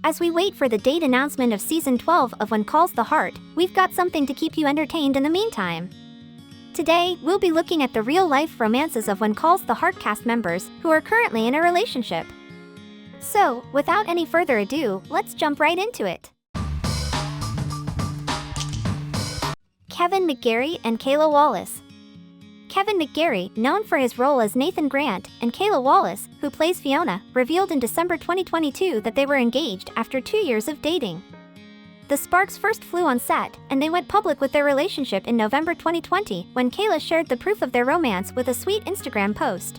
As we wait for the date announcement of Season 12 of When Calls the Heart, we've got something to keep you entertained in the meantime. Today, we'll be looking at the real-life romances of When Calls the Heart cast members who are currently in a relationship. So, without any further ado, let's jump right into it. Kevin McGary and Kayla Wallace. Kevin McGary, known for his role as Nathan Grant, and Kayla Wallace, who plays Fiona, revealed in December 2022 that they were engaged after 2 years of dating. The sparks first flew on set, and they went public with their relationship in November 2020 when Kayla shared the proof of their romance with a sweet Instagram post.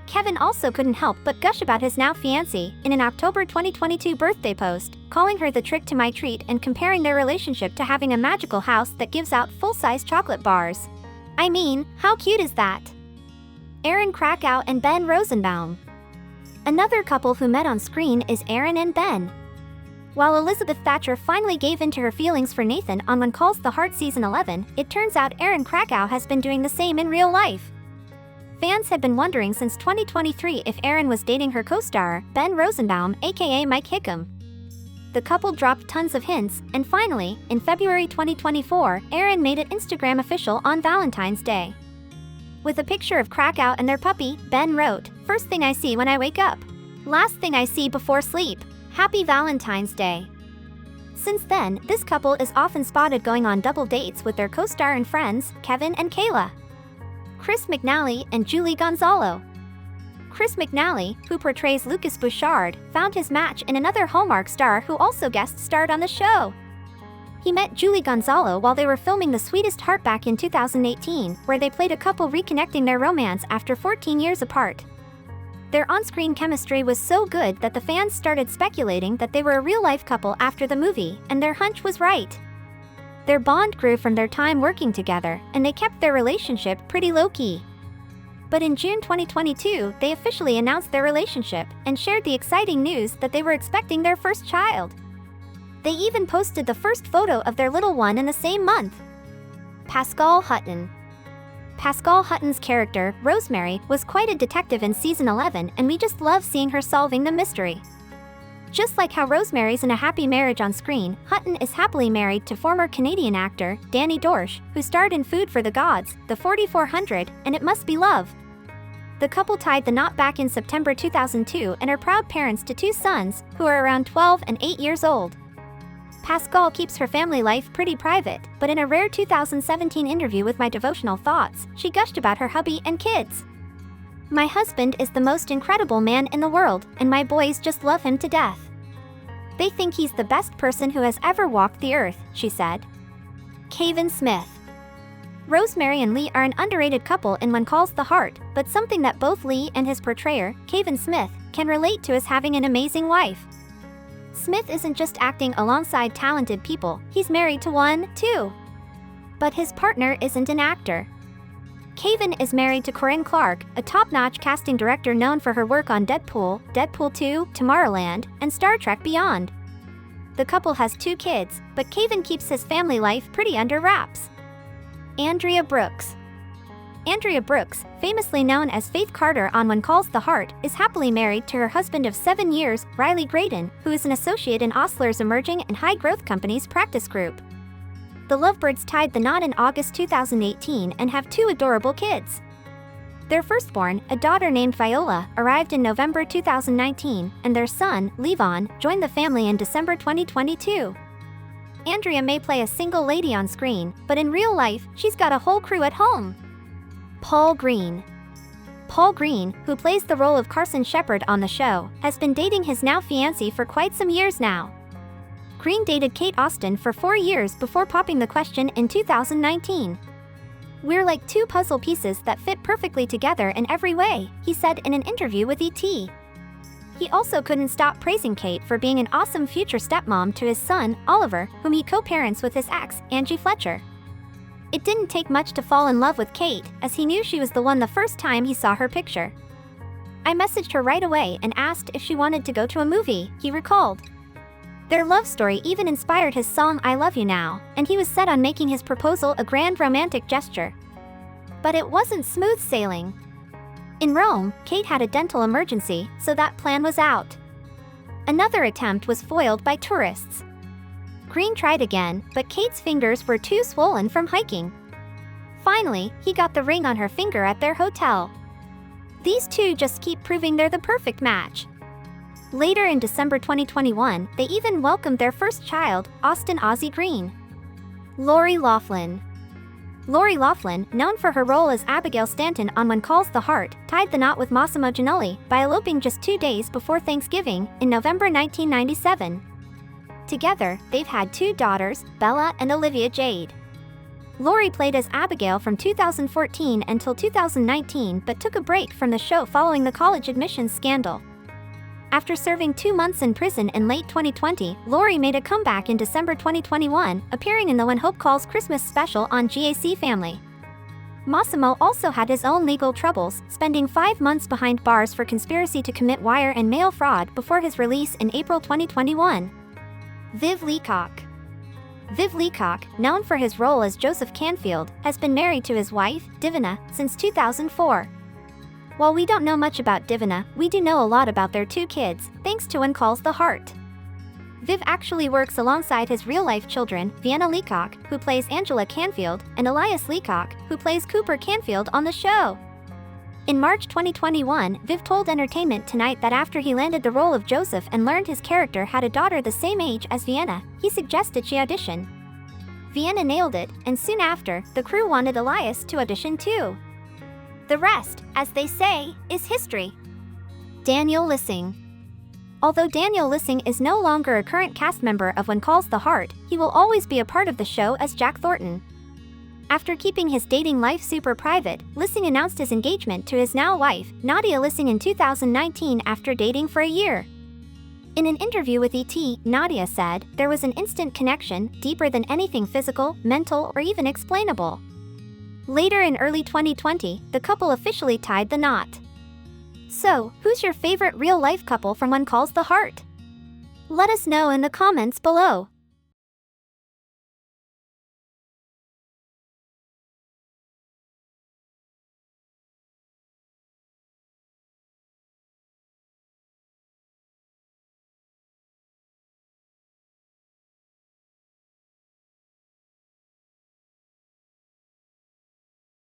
Kevin also couldn't help but gush about his now fiancée in an October 2022 birthday post, calling her the trick to my treat and comparing their relationship to having a magical house that gives out full-size chocolate bars. I mean, how cute is that? Aaron Krakow and Ben Rosenbaum. Another couple who met on screen is Aaron and Ben. While Elizabeth Thatcher finally gave in to her feelings for Nathan on When Calls the Heart Season 11, it turns out Aaron Krakow has been doing the same in real life. Fans had been wondering since 2023 if Aaron was dating her co-star, Ben Rosenbaum, aka Mike Hickam. The couple dropped tons of hints, and finally, in February 2024, Aaron made it Instagram official on Valentine's Day. With a picture of Krakow and their puppy, Ben wrote, "First thing I see when I wake up. Last thing I see before sleep. Happy Valentine's Day." Since then, this couple is often spotted going on double dates with their co-star and friends, Kevin and Kayla. Chris McNally and Julie Gonzalo. Chris McNally, who portrays Lucas Bouchard, found his match in another Hallmark star who also guest-starred on the show. He met Julie Gonzalo while they were filming The Sweetest Heart back in 2018, where they played a couple reconnecting their romance after 14 years apart. Their on-screen chemistry was so good that the fans started speculating that they were a real-life couple after the movie, and their hunch was right. Their bond grew from their time working together, and they kept their relationship pretty low-key. But in June 2022, they officially announced their relationship and shared the exciting news that they were expecting their first child. They even posted the first photo of their little one in the same month. Pascal Hutton. Pascal Hutton's character, Rosemary, was quite a detective in Season 11, and we just love seeing her solving the mystery. Just like how Rosemary's in a happy marriage on screen, Hutton is happily married to former Canadian actor, Danny Dorsch, who starred in Food for the Gods, The 4400, and It Must Be Love. The couple tied the knot back in September 2002 and are proud parents to 2 sons, who are around 12 and 8 years old. Pascal keeps her family life pretty private, but in a rare 2017 interview with My Devotional Thoughts, she gushed about her hubby and kids. "My husband is the most incredible man in the world, and my boys just love him to death. They think he's the best person who has ever walked the earth," she said. Caven Smith. Rosemary and Lee are an underrated couple in When Calls the Heart, but something that both Lee and his portrayer, Caven Smith, can relate to is having an amazing wife. Smith isn't just acting alongside talented people, he's married to one, too. But his partner isn't an actor. Caven is married to Corinne Clark, a top-notch casting director known for her work on Deadpool, Deadpool 2, Tomorrowland, and Star Trek Beyond. The couple has 2 kids, but Caven keeps his family life pretty under wraps. Andrea Brooks. Andrea Brooks, famously known as Faith Carter on When Calls the Heart, is happily married to her husband of 7 years, Riley Graydon, who is an associate in Osler's emerging and high-growth company's practice group. The lovebirds tied the knot in August 2018 and have 2 adorable kids. Their firstborn, a daughter named Viola, arrived in November 2019, and their son, Levon, joined the family in December 2022. Andrea may play a single lady on screen, but in real life, she's got a whole crew at home. Paul Green. Paul Green, who plays the role of Carson Shepherd on the show, has been dating his now fiancée for quite some years now. Green dated Kate Austin for 4 years before popping the question in 2019. "We're like 2 puzzle pieces that fit perfectly together in every way," he said in an interview with ET. He also couldn't stop praising Kate for being an awesome future stepmom to his son, Oliver, whom he co-parents with his ex, Angie Fletcher. It didn't take much to fall in love with Kate, as he knew she was the one the first time he saw her picture. "I messaged her right away and asked if she wanted to go to a movie," he recalled. Their love story even inspired his song I Love You Now, and he was set on making his proposal a grand romantic gesture. But it wasn't smooth sailing. In Rome, Kate had a dental emergency, so that plan was out. Another attempt was foiled by tourists. Green tried again, but Kate's fingers were too swollen from hiking. Finally, he got the ring on her finger at their hotel. These two just keep proving they're the perfect match. Later in December 2021, they even welcomed their first child, Austin Ozzie Green. Lori Laughlin. Lori Laughlin, known for her role as Abigail Stanton on When Calls the Heart, tied the knot with Massimo Giannulli by eloping just 2 days before Thanksgiving in November 1997. Together, they've had 2 daughters, Bella and Olivia Jade. Lori played as Abigail from 2014 until 2019 but took a break from the show following the college admissions scandal. After serving 2 months in prison in late 2020, Lori made a comeback in December 2021, appearing in the When Hope Calls Christmas special on GAC Family. Massimo also had his own legal troubles, spending 5 months behind bars for conspiracy to commit wire and mail fraud before his release in April 2021. Viv Leck. Viv Leck, known for his role as Joseph Canfield, has been married to his wife, Divina, since 2004. While we don't know much about Divina, we do know a lot about their 2 kids, thanks to When Calls the Heart. Viv actually works alongside his real-life children, Vienna Leacock, who plays Angela Canfield, and Elias Leacock, who plays Cooper Canfield on the show. In March 2021, Viv told Entertainment Tonight that after he landed the role of Joseph and learned his character had a daughter the same age as Vienna, he suggested she audition. Vienna nailed it, and soon after, the crew wanted Elias to audition too. The rest, as they say, is history. Daniel Lssing. Although Daniel Lssing is no longer a current cast member of When Calls the Heart, he will always be a part of the show as Jack Thornton. After keeping his dating life super private, Lssing announced his engagement to his now wife, Nadia Lssing, in 2019 after dating for a year. In an interview with ET, Nadia said, "There was an instant connection, deeper than anything physical, mental, or even explainable." Later in early 2020, the couple officially tied the knot. So, who's your favorite real-life couple from When Calls the Heart? Let us know in the comments below.